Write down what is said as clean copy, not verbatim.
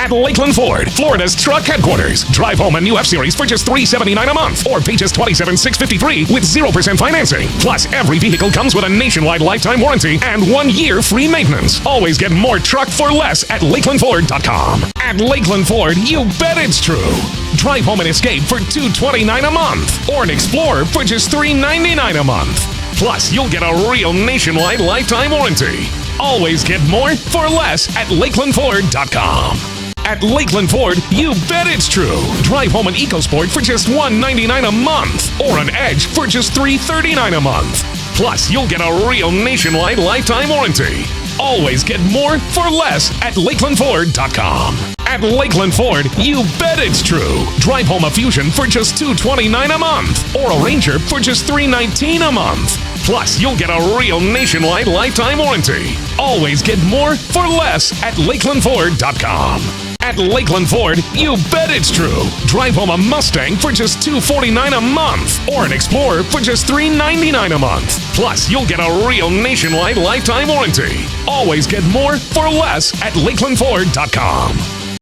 At Lakeland Ford, Florida's truck headquarters. Drive home a new F-Series for just $379 a month or pay just $27,653 with 0% financing. Plus, every vehicle comes with a nationwide lifetime warranty and 1 year free maintenance. Always get more truck for less at LakelandFord.com. At Lakeland Ford, you bet it's true. Drive home an Escape for $229 a month or an Explorer for just $399 a month. Plus, you'll get a real nationwide lifetime warranty. Always get more for less at LakelandFord.com. At Lakeland Ford, you bet it's true. Drive home an EcoSport for just $199 a month or an Edge for just $339 a month. Plus, you'll get a real nationwide lifetime warranty. Always get more for less at LakelandFord.com. At Lakeland Ford, you bet it's true. Drive home a Fusion for just $229 a month or a Ranger for just $319 a month. Plus, you'll get a real nationwide lifetime warranty. Always get more for less at LakelandFord.com. At Lakeland Ford, you bet it's true. Drive home a Mustang for just $249 a month or an Explorer for just $399 a month. Plus, you'll get a real nationwide lifetime warranty. Always get more for less at LakelandFord.com.